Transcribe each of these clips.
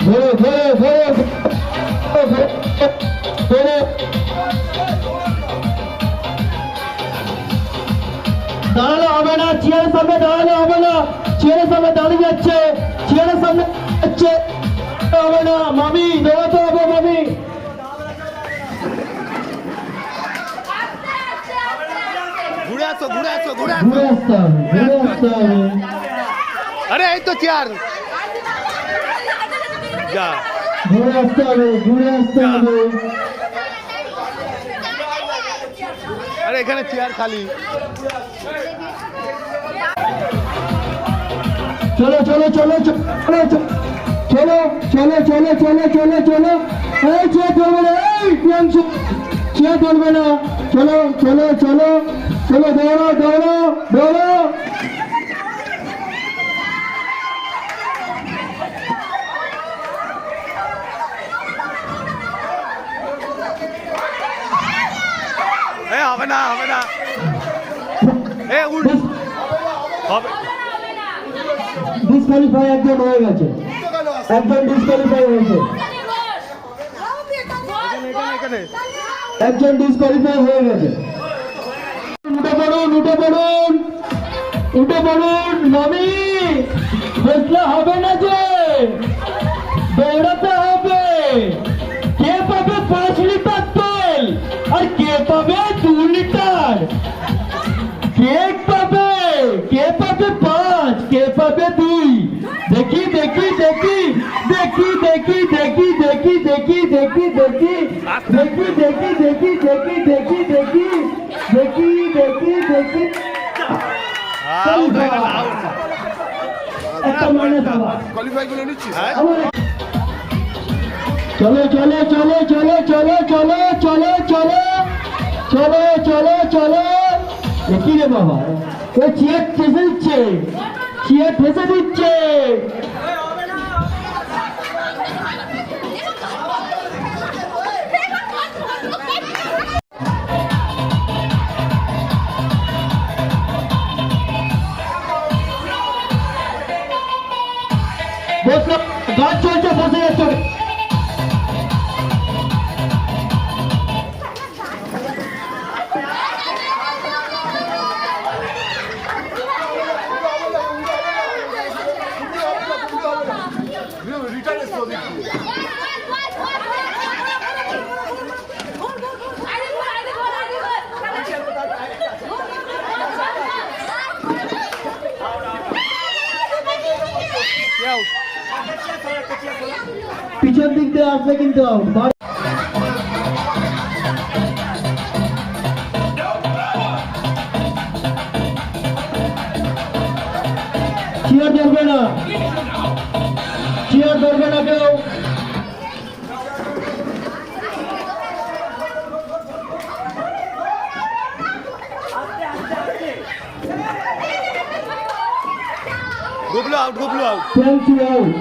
ধরো ধরো ধরো ধরো। দাঁড়ানো হবে না, চেয়ারের সামনে দাঁড়ানো হবে না, চেয়ারের সামনে দাঁড়িয়ে যাচ্ছে, চেয়ারের সামনে যাচ্ছে হবে না। মামি দৌড়াতে হবে, মামি ঘুরে আসো ঘুরে আসো ঘুরে ঘুরে আসো। আসতে হবে, ঘুরে আসতে হবে। আরে এই তো চেয়ার যা ঘুরে আসতে হবে, ঘুরে আসতে হবে। আরে এখানে চেয়ার খালি। চলো চলো চলো চলো চলো চলো চলো চলো চলো চলো। এই চেয়ার ধরবে না, এই প্রিয়াংশু চেয়ার ধরবে না। চলো চলো চলো চলো, দৌড়ো দৌড়ো দৌড়ো। এ হবে না হবে না। এ উঠ হবে। ডিসকোয়ালিফাই একজন হয়ে গেছে, একজন ডিসকোয়ালিফাই হয়েছে, এখানে এখানে একজন ডিসকোয়ালিফাই হয়ে গেছে। উঠে পড়ুন উঠে পড়ুন উঠে পড়ুন। মামি বসলে হবে না যে, দৌড়াতে হবে। কে পাবে 5 লিটার তেল আর কে পাবে 2 লিটার? কে পাবে 5, কে পাবে 2? দেখি দেখি দেখি দেখি দেখি দেখি দেখি দেখি দেখি দেখি দেখি দেখি দেখি দেখি দেখি দেখি দেখি দেখি দেখি। একটা মানে কোয়ালিফাই করে নিচ্ছি। চলো চলো চলো চলো চলো চলো চলো চলো চলো চলো চলো। দেখি রে বাবা, ও চেয়ার ঠেসে দিচ্ছে, চেয়ার ঠেসে দিচ্ছে। বসলো, গাছ চলছে, বসে যাচ্ছে। পিছন দিক দিয়ে আসবে কিন্তু আউট। চেয়ার ধরবে না, চেয়ার ধরবে না কেউ। Gublu out Gublu out. Priyanshu out.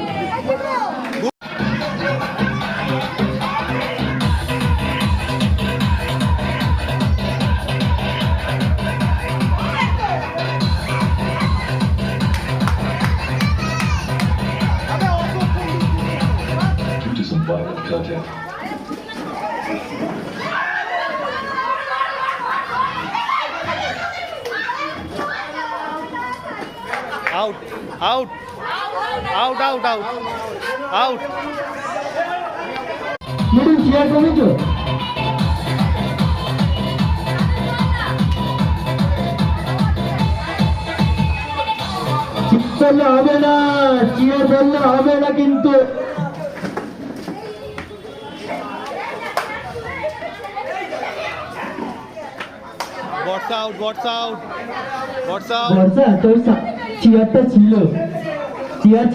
Due to some violent content. Out out out out out out. Middle chair কমেছো? ধরলে হবে না, চেয়ার ধরলে হবে না কিন্তু। Barsha out Barsha out Barsha out. Barsha তোর চেয়ারটা ছিল, চেয়ার